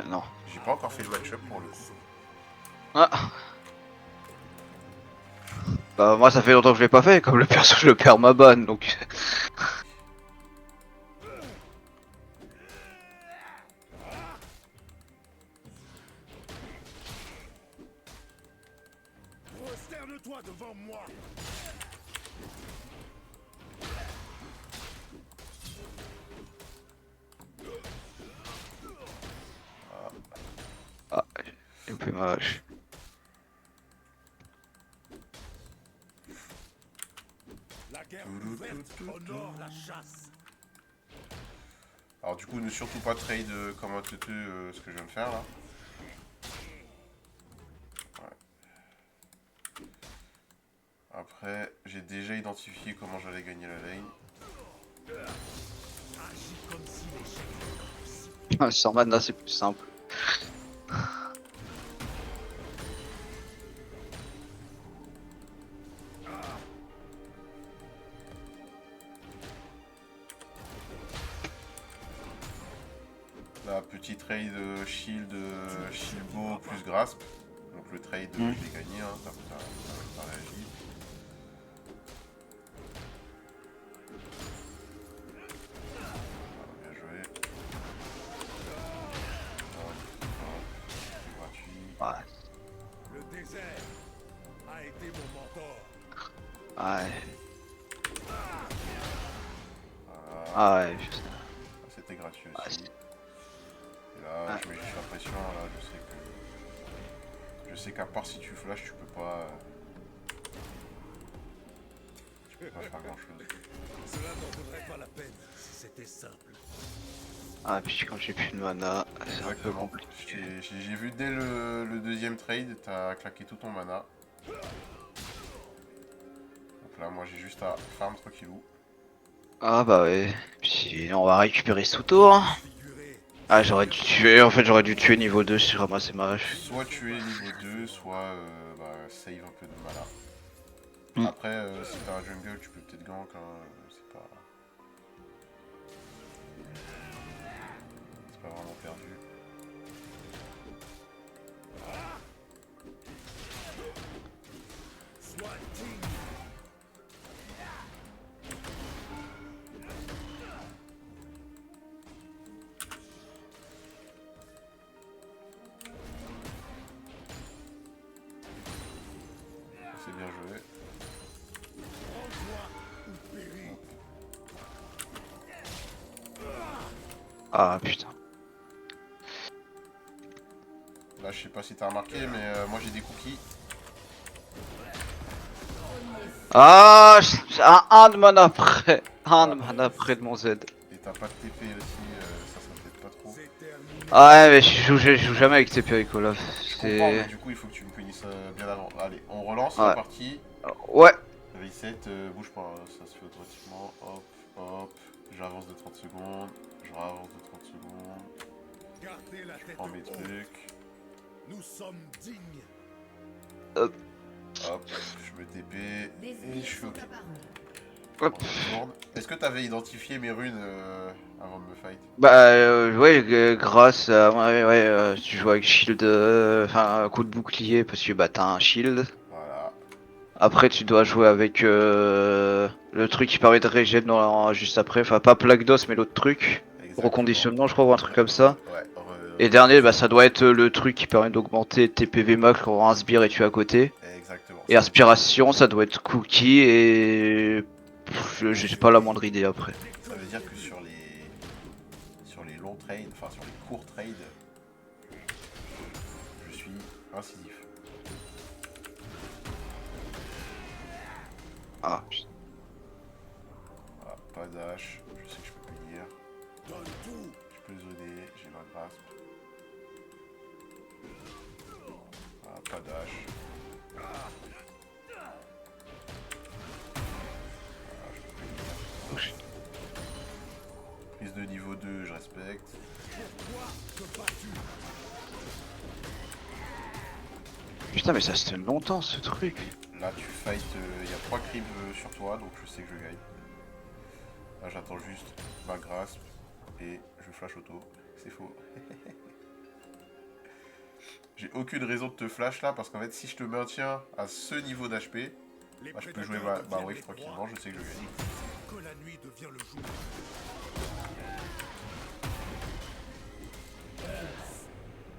Non. J'ai pas encore fait le match-up pour le coup. Ah. Bah moi ça fait longtemps que je l'ai pas fait, comme le perso je le perds ma banne donc. Prosterne-toi devant moi. Ah, j'ai loupé ma hache. La guerre ouverte honore la chasse. Alors du coup, ne surtout pas trade comme un teuteux ce que je viens de faire là. Ouais. Après, j'ai déjà identifié comment j'allais gagner la lane. Agis comme si l'échec. Sans mana c'est plus simple. Là, petit trade shield, shield bow plus grasp. Donc le trade, je l'ai gagné, hein, t'as réagi. Ah, bien joué. C'est gratuit. Ouais. Le désert a été mon mentor. Ouais. Voilà. Ah ouais, je sais. C'était gratuit Ouais, aussi. Et là, ouais. je mets juste la pression, là, je sais qu'à part si tu flash, tu peux pas faire grand chose. Cela n'en vaudrait pas la peine si c'était simple. Ah puis quand j'ai plus de mana, c'est un peu Exactement. compliqué. J'ai vu dès le deuxième trade, t'as claqué tout ton mana. Donc là, moi j'ai juste à farm tranquillou. Ah bah ouais. Puis on va récupérer sous tour. Figuré, Ah j'aurais dû tuer, en fait j'aurais dû tuer niveau 2 si je ramassais ma hache. Soit tu es niveau 2, soit save un peu de mana. Mm. Après, si t'as un jungle, tu peux peut-être gank, hein, c'est pas vraiment perdu. sois digne. C'est bien joué. Rends-toi ou péris. Ah putain. Là, je sais pas si t'as remarqué, mais moi j'ai des cookies. Ah, un de mana près. Un de Voilà. mana près de mon Z. Et t'as pas de TP aussi, ça m'aide pas trop. C'est terminé. Ah ouais mais je joue jamais avec TP avec Olaf. Je comprends, mais C'est... du coup, il faut que tu me punisses bien avant. Allez, on relance la Ouais. partie. Ouais. Reset, bouge pas, ça se fait automatiquement. Hop, hop. J'avance de 30 secondes. Je ravance de 30 secondes. Gardez la Je tête prends mes haute. trucs. Nous sommes dignes. Hop. Hop, je me TP. Et je suis ok. Hop. On retourne. Est-ce que t'avais identifié mes runes avant de me fight? Bah ouais, grâce à... Ouais, tu joues avec shield... Enfin, coup de bouclier parce que bah t'as un shield. Voilà. Après tu dois jouer avec le truc qui permet de régène juste après. Enfin pas plaque d'os mais l'autre truc. Exactement. Reconditionnement je crois ou un truc comme ça. Ouais, Et dernier, bah ça doit être le truc qui permet d'augmenter tes PV max quand un sbire et tu es à côté. exactement. Et Ça veut dire. aspiration, ça doit être cookie et... J'ai pas la moindre idée après. Ça veut dire que sur les longs trades, enfin sur les courts trades, je suis incisif. Ah, putain. Voilà, pas d'H, je sais que je peux punir. Donne tout. Je peux zoner, j'ai ma grasp. Voilà, pas d'H. Voilà, je peux punir. Prise de niveau 2, je respecte. Pourquoi te bats-tu? Putain mais ça se tient longtemps ce truc. Là, tu fight, il y a 3 creeps sur toi, donc je sais que je gagne. Là, j'attends juste ma grasp et je flash auto. C'est faux. J'ai aucune raison de te flash là, parce qu'en fait, si je te maintiens à ce niveau d'HP, bah, je peux jouer ma wave tranquillement, je sais que je gagne. Que la nuit devient le jour.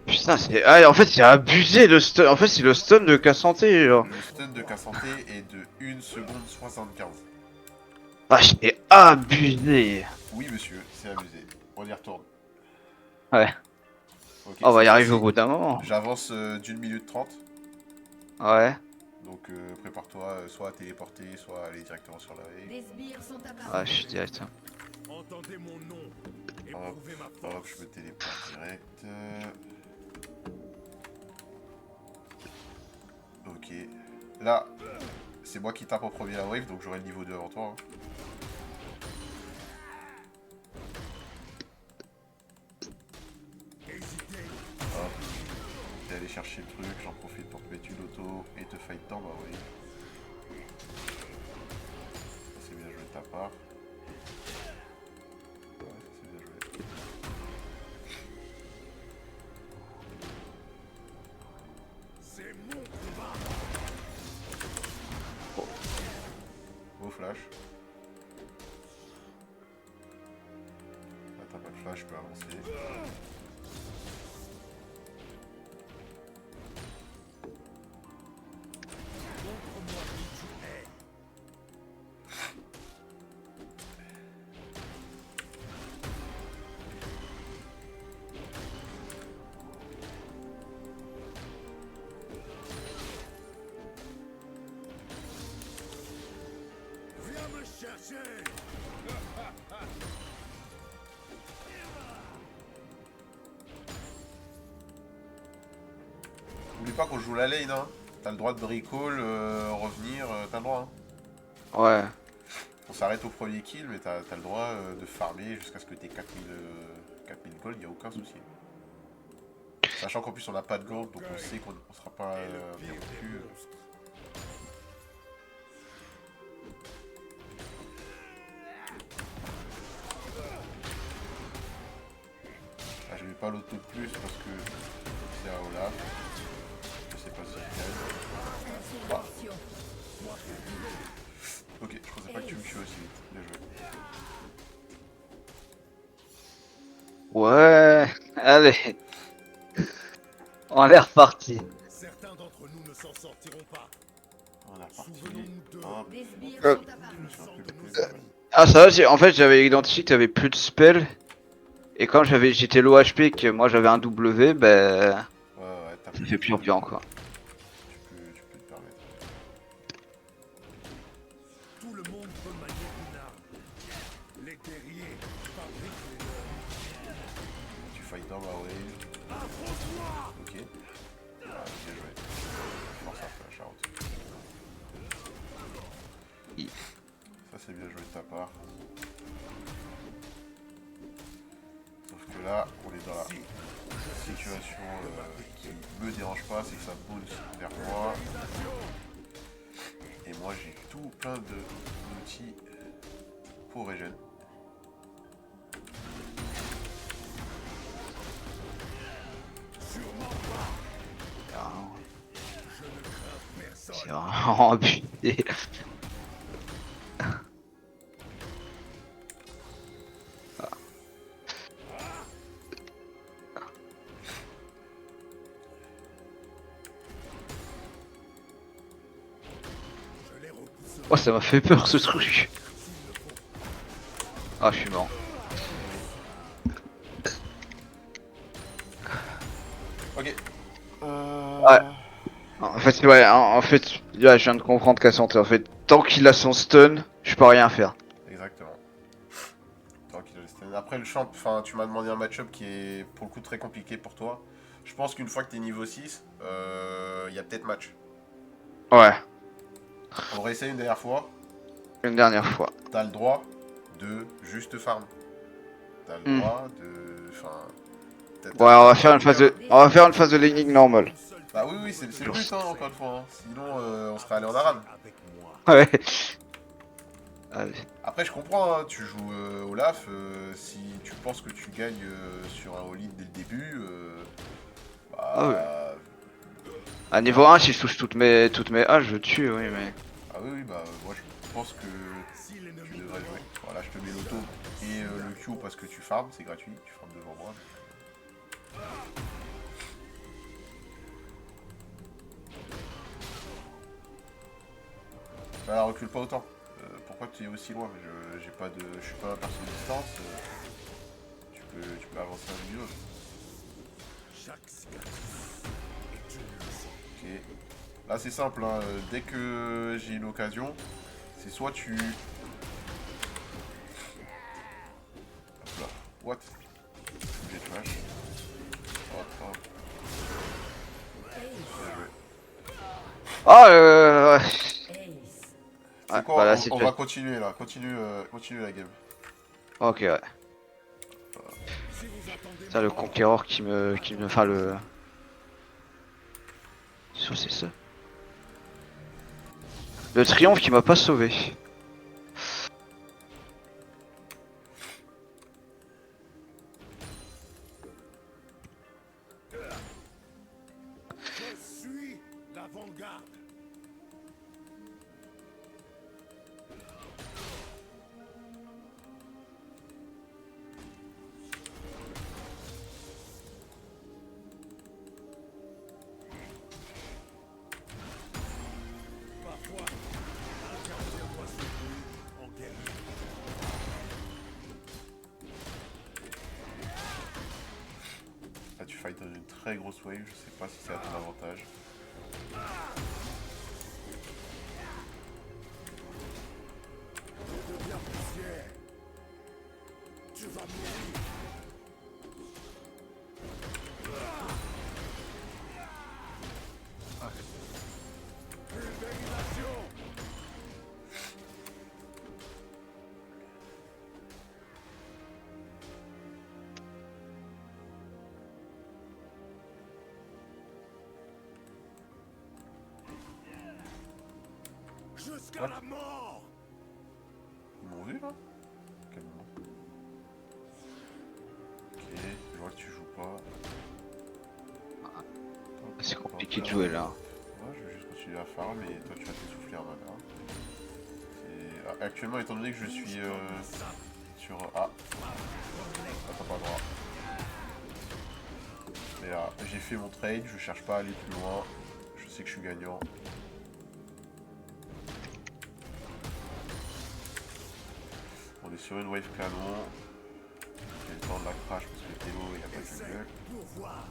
Putain, c'est. Ah, en fait, c'est abusé le stun. En fait, c'est le stun de Cassanté, genre. Le stun de Cassanté est de 1 seconde 75. Ah, c'est abusé. Oui, monsieur, c'est abusé. On y retourne. Ouais. Ok, On va cette y arriver au fois-ci, bout d'un moment. j'avance d'1 minute 30. Ouais. Donc prépare-toi soit à téléporter, soit à aller directement sur la wave. Des sbires sont apparus. Ah, je suis direct. Entendez mon nom et Hop, prouvez ma hop, force. je me téléporte direct. Ok. Là, c'est moi qui tape en premier la wave, donc j'aurai le niveau 2 avant toi. Hein. Hésitez. Hop. T'es allé chercher le truc, j'en profite pour te mettre une auto et te fight dans ma wave. Ça c'est bien joué de ta part. Ouais, ça c'est bien joué. C'est mon combat. Beau flash. Là t'as pas de flash, je peux avancer. Montre-moi qui tu es. Viens me chercher. N'oublie pas qu'on joue la lane, hein. T'as le droit de recall, revenir, t'as le droit. Hein. Ouais. On s'arrête au premier kill, mais t'as le droit de farmer jusqu'à ce que t'aies 4000 gold, y a aucun souci. Sachant qu'en plus on n'a pas de gold, donc on sait qu'on sera pas interrompu. Ah, je mets pas l'auto de plus parce que c'est un Olaf. Je sais pas si c'est le cas. Ok, je pensais pas que tu me tues aussi vite. Bien joué. Ouais. Allez. On est reparti. Certains d'entre nous ne s'en sortiront pas. On est reparti. Souvenons-nous d'eux. Hop, Des sbires Euh. sont apparus. je me suis un peu De loupé. nos amis. Ah, ça va, en fait, j'avais identifié que t'avais plus de spells. Et quand j'étais low HP et que moi j'avais un W, ben. Ouais, t'as Ça fait pire quoi. tu peux te permettre. Tout le monde peut manier une arme. Les guerriers fabriquent les leurs. Tu fight dans ma wave. Affronte-moi. Ok. Ah, bien joué. Force un flash out. Ça c'est bien joué de ta part. Sauf que là, on est dans la situation qui me dérange pas, c'est que ça bounce vers moi. Et moi j'ai tout plein d'outils pour régène. C'est vraiment abusé. Je les repousserai. Oh, ça m'a fait peur ce truc. Ah, je suis mort. Ok. Ouais. En fait, ouais, en fait, là, je viens de comprendre qu'à santé. En fait, tant qu'il a son stun, je peux rien faire. Exactement. Tant qu'il a le stun. Après le champ, enfin tu m'as demandé un match-up qui est pour le coup très compliqué pour toi. Je pense qu'une fois que t'es niveau 6, il y a peut-être match. Ouais, On réessaye une dernière fois. une dernière fois. T'as le droit de juste farm. T'as le droit de. Enfin. Ouais, on va faire une phase de laning normale. Bah oui, c'est le but, hein, encore une fois. Hein. Sinon, on serait allé en Aram. Avec moi. Ouais. Allez. Après, je comprends, hein, tu joues Olaf, si tu penses que tu gagnes sur un all-in dès le début, Ah ouais. bah. À niveau Voilà. 1, si je touche toutes mes haches, je tue, oui, mais. Ah oui, oui, bah moi je pense que Si tu l'ennemi devrais jouer. Voilà, je te mets l'auto et le Q parce que tu farmes, c'est gratuit, tu farmes devant moi. Voilà, recule pas autant. Pourquoi tu es aussi loin? J'ai pas de. Je suis pas un perso de distance. Tu peux avancer un minimum. chaque cicatrice est une leçon. Ok. Là c'est simple, hein, dès que j'ai une occasion, c'est soit tu. Hop là. What? J'ai trash. Hop, hop. Bien joué. Ah, Tu sais ouais, bah quoi, là, on c'est va déjà. continuer là, continue la game. Ok, ouais. Si vous attendez Ça, ma le mort, conquérant enfin, le. C'est ça. Le triomphe qui m'a pas sauvé. je suis l'avant-garde. Parfois, un gardien doit s'évoluer en guerrier. Là tu fight dans une très grosse wave, je sais pas si c'est à ton avantage. Je deviens poussière. Tu vas mourir. Pulvérisation. Jusqu'à la mort. Ils m'ont vu là? Quel moment? Ok, je vois que tu joues pas. C'est compliqué de jouer là. Ouais, je vais juste continuer à farm et toi tu vas t'essouffler en mana. Actuellement, étant donné que je suis sur A, t'as pas le droit. Mais là, j'ai fait mon trade, je cherche pas à aller plus loin. Je sais que je suis gagnant. On est sur une wave canon. J'ai le temps de la crash parce que Théo, il n'y a pas de jungle. Pour voir.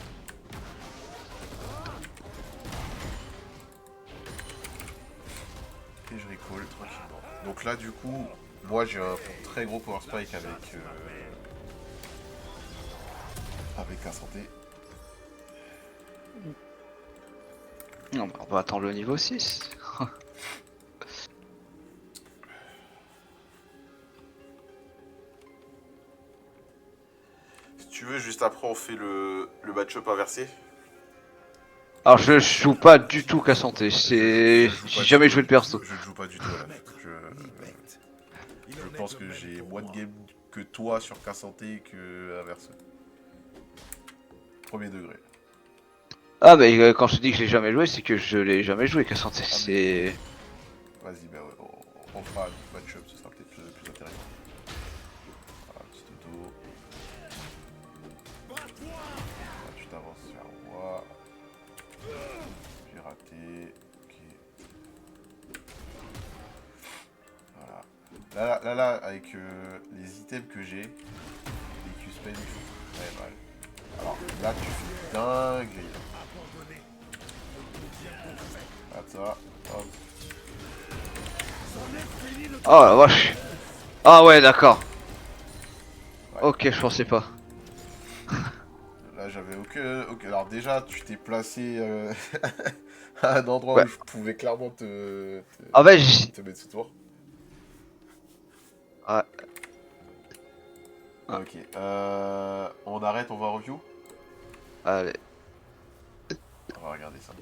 Et je recall tranquillement. Donc là, du coup, moi j'ai un très gros power spike avec la santé. Non, bah, on va attendre le niveau 6. Si tu veux, juste après, on fait le match-up inversé. Alors, je joue pas du tout qu'à santé. C'est. Je joue pas J'ai du jamais tout. joué le perso. Je ne joue pas du tout à la Ni bête. Il je en est pense de que même j'ai pour moins de moi. game que toi sur K santé que inverse. Premier degré. Ah, mais quand je te dis que je l'ai jamais joué, c'est que je l'ai jamais joué qu'à santé. Ah C'est. Vas-y, ben ouais, on fera un match-up, ce sera peut-être plus intéressant. Voilà, petit auto. Là, tu t'avances vers moi. J'ai raté. Ok. Voilà. Là, avec les items que j'ai, les Q-spells, ils font très mal. Alors là, tu fais dingue. Abandonné. Là, ça, hop. C'en est fini de Oh la vache. Ah ouais, d'accord. Ouais. Ok, je pensais pas. Là, j'avais aucun. Ok, alors déjà, tu t'es placé à un endroit Ouais. où je pouvais clairement En fait, te mettre sous tour. ouais. Ah, Ok. On arrête, on va review. allez. On va regarder ça.